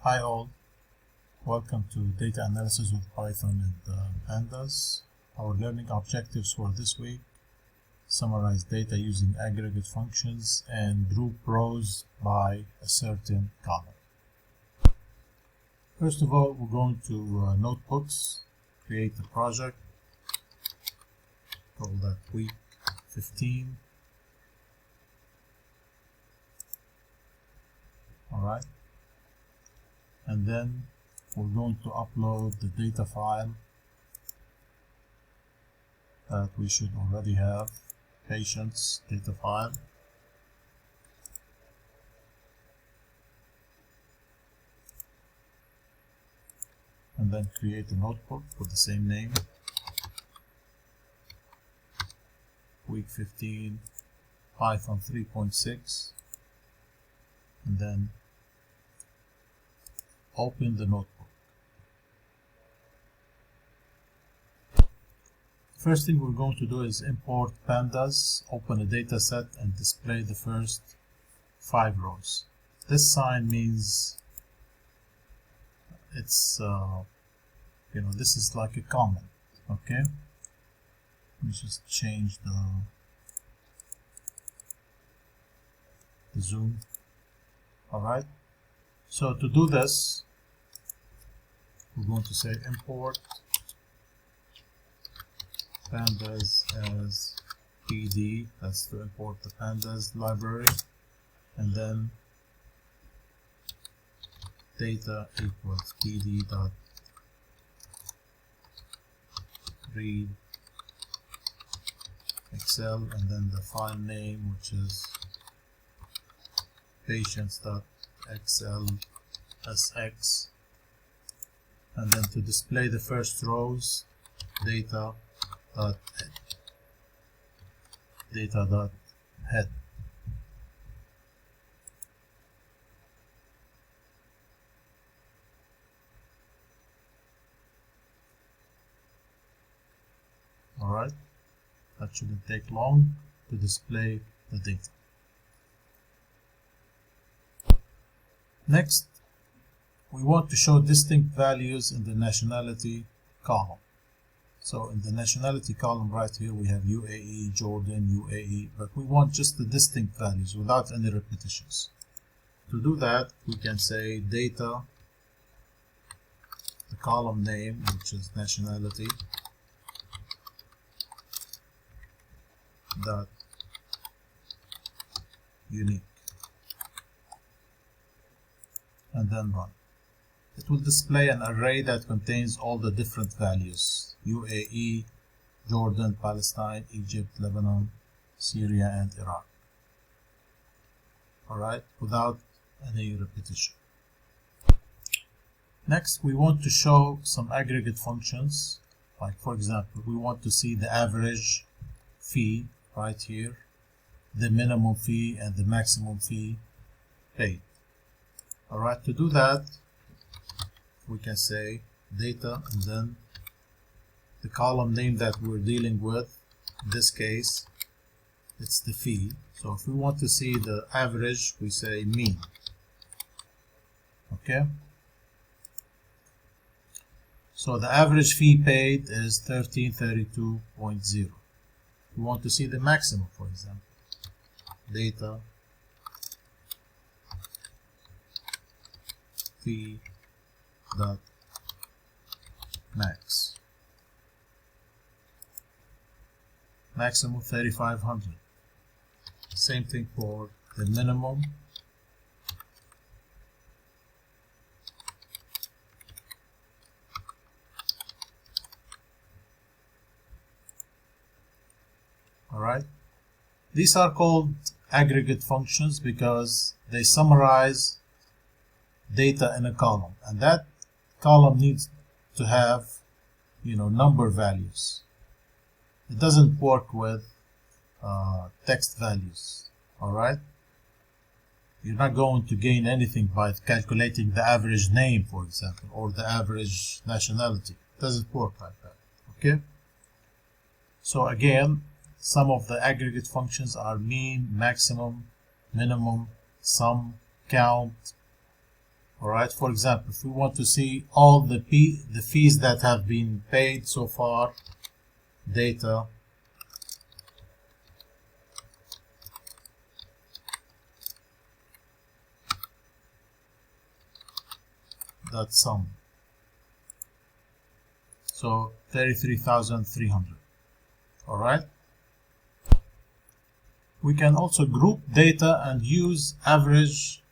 Hi all, welcome to Data Analysis with Python and Pandas. Our learning objectives for this week: summarize data using aggregate functions and group rows by a certain column. First of all, we're going to notebooks, create a project, call that week 15. Alright. And then we're going to upload the data file that we should already have, patients data file. And then create a notebook with the same name, week 15, Python 3.6, and then open the notebook. First thing we're going to do is import Pandas, open a data set, and display the first 5 rows. This sign means it's this is like a comment. Okay, let me just change the zoom. Alright, so to do this, we're going to say import pandas as pd, that's to import the pandas library, and then data equals pd dot read excel, and then the file name, which is patients.xlsx, and then to display the first rows, data dot head. Alright, that shouldn't take long to display the data. Next, we want to show distinct values in the nationality column. So in the nationality column right here we have UAE, Jordan, UAE, but we want just the distinct values without any repetitions. To do that, we can say data, the column name, which is nationality, dot unique, and then run. It will display an array that contains all the different values: UAE, Jordan, Palestine, Egypt, Lebanon, Syria, and Iraq. Alright, without any repetition. Next, we want to show some aggregate functions. Like, for example, we want to see the average fee right here, the minimum fee, and the maximum fee paid. Alright, to do that, we can say data, and then the column name that we're dealing with. In this case, it's the fee. So if we want to see the average, we say mean. Okay, so the average fee paid is 1332.0. We want to see the maximum, for example, data fee dot max, maximum 3500. Same thing for the minimum, alright. These are called aggregate functions because they summarize data in a column, and that column needs to have number values. It doesn't work with text values. Alright, you're not going to gain anything by calculating the average name, for example, or the average nationality. It doesn't work like that. Okay, so again, some of the aggregate functions are mean, maximum, minimum, sum, count, All right. For example, if we want to see all the fees that have been paid so far, data that sum. So 33,300. All right. We can also group data and use average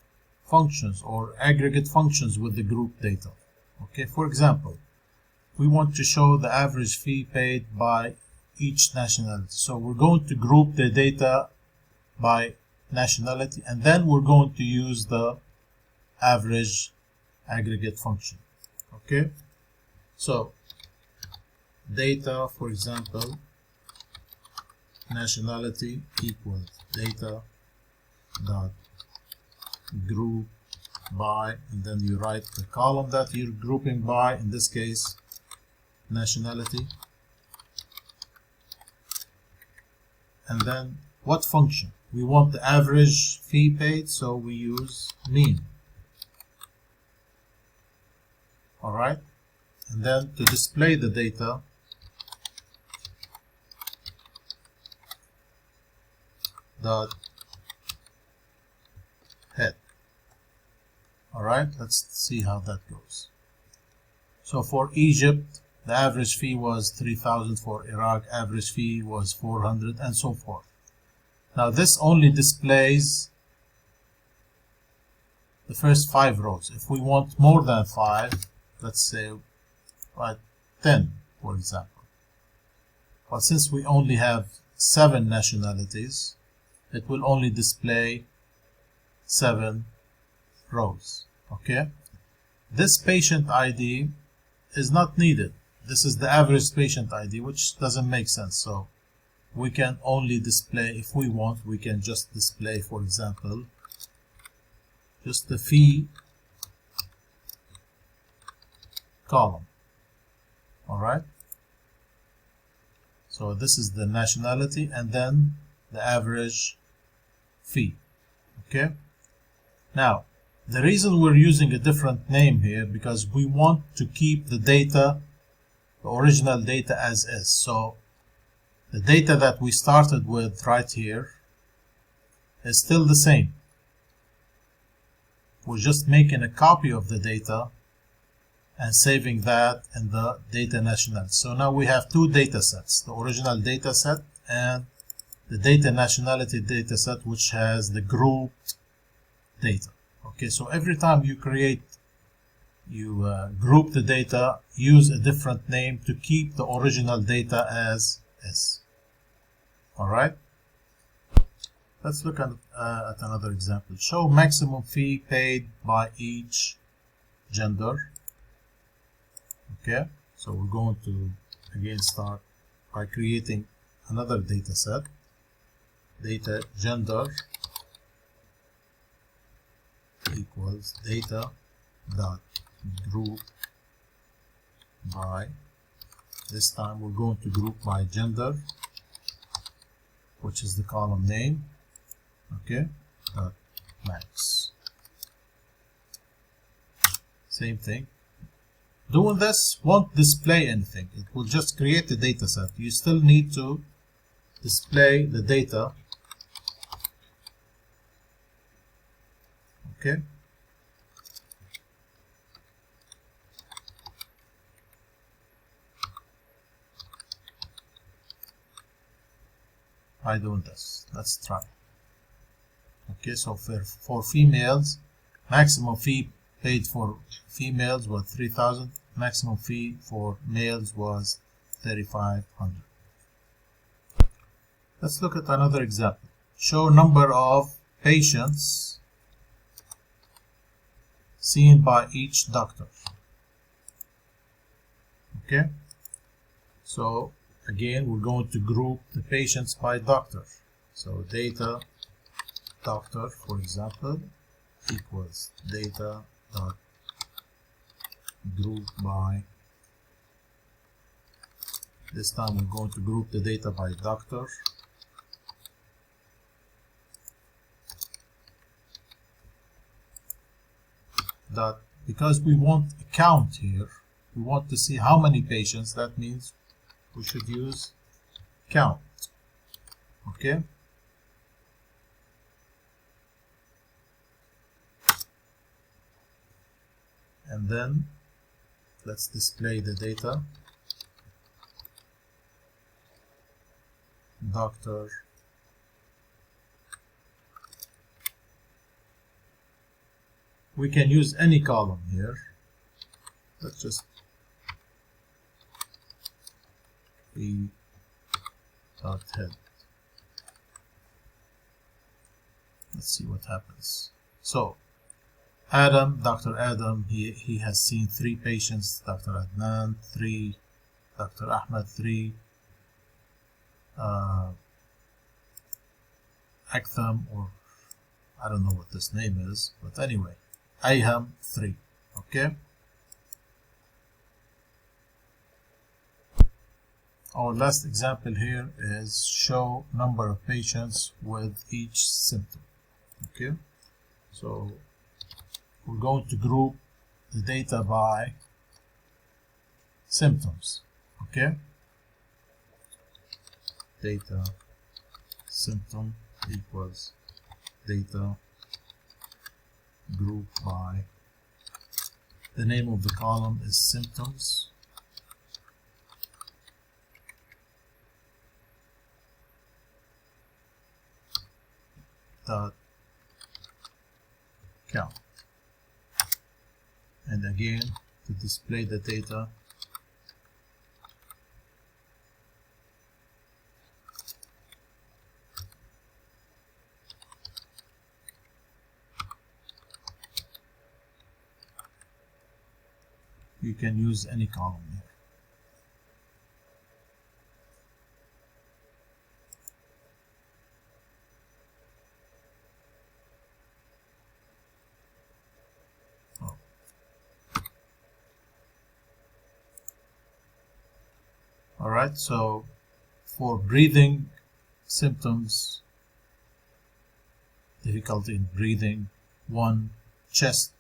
functions or aggregate functions with the group data. Okay, for example, we want to show the average fee paid by each nationality. So we're going to group the data by nationality, and then we're going to use the average aggregate function. Okay, so data, for example, nationality equals data dot group by, and then you write the column that you're grouping by, in this case nationality, and then what function? We want the average fee paid, so we use mean. All right, and then to display the data, dot head. All right, let's see how that goes. So for Egypt, the average fee was 3,000. For Iraq, average fee was 400, and so forth. Now this only displays the first 5 rows. If we want more than 5, let's say 10, for example. But since we only have 7 nationalities, it will only display 7 rows. Okay, this patient ID is not needed. This is the average patient ID, which doesn't make sense. So we can only display, if we want, we can just display, for example, just the fee column. All right, so this is the nationality and then the average fee. Okay, now the reason we're using a different name here, because we want to keep the data, the original data, as is. So the data that we started with right here is still the same. We're just making a copy of the data and saving that in the data nationality. So now we have 2 data sets, the original data set and the data nationality data set, which has the grouped data. Okay, so every time you group the data, use a different name to keep the original data as is. All right, let's look at another example. Show maximum fee paid by each gender. Okay, so we're going to again start by creating another data set, data gender equals data dot group by, this time we're going to group by gender, which is the column name. Okay, dot max. Same thing. Doing this won't display anything. It will just create the data set. You still need to display the data. Okay. By doing this, let's try. Okay, so for females, maximum fee paid for females was 3,000. Maximum fee for males was 3,500. Let's look at another example. Show number of patients seen by each doctor. Okay, so again we're going to group the patients by doctor. So data doctor, for example, equals data dot group by, this time we're going to group the data by doctor. dot, because we want a count here, we want to see how many patients. That means we should use count. Okay. And then let's display the data. Doctor, we can use any column here. Let's just dot head. Let's see what happens. So Adam, Dr. Adam, he has seen 3 patients. Dr. Adnan 3, Dr. Ahmed 3, Aktham, or I don't know what this name is, but anyway, Ayham 3. Okay. Our last example here is show number of patients with each symptom. Okay. So we're going to group the data by symptoms. Okay. Data symptom equals data group by, the name of the column is symptoms, dot count. And again, to display the data, you can use any column here. Alright, so for breathing symptoms, difficulty in breathing, 1, chest,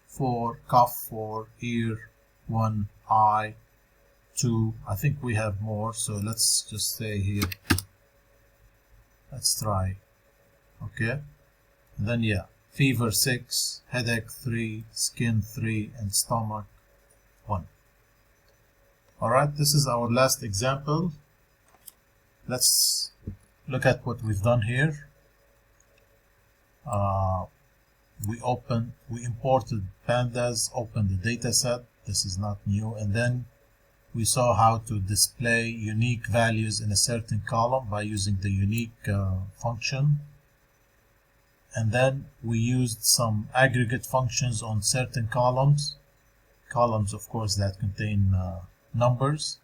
4, cough, 4, ear, 1, eye, 2, I think we have more, so let's just say here, let's try, okay, and then yeah, fever 6, headache 3, skin 3, and stomach 1. Alright, this is our last example. Let's look at what we've done here. We imported Pandas, opened the data set. This is not new. And then we saw how to display unique values in a certain column by using the unique function. And then we used some aggregate functions on certain columns. Columns, of course, that contain numbers.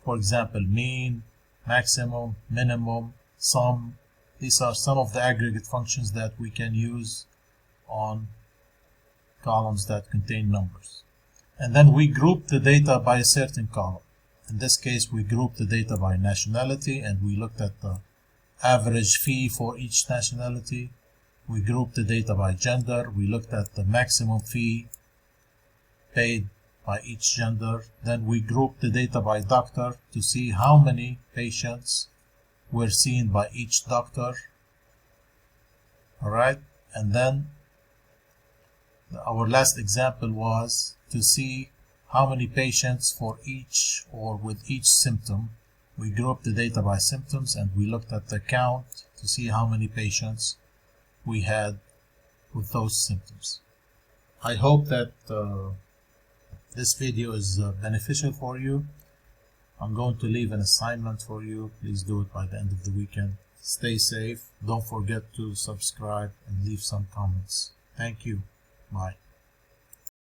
For example, mean, maximum, minimum, sum. These are some of the aggregate functions that we can use on columns that contain numbers. And then we group the data by a certain column. In this case, we grouped the data by nationality, and we looked at the average fee for each nationality. We grouped the data by gender. We looked at the maximum fee paid by each gender. Then we grouped the data by doctor to see how many patients were seen by each doctor. Alright, and then our last example was to see how many patients for each or with each symptom. We grouped the data by symptoms, and we looked at the count to see how many patients we had with those symptoms. I hope that this video is beneficial for you. I'm going to leave an assignment for you. Please do it by the end of the weekend. Stay safe. Don't forget to subscribe and leave some comments. Thank you. Bye.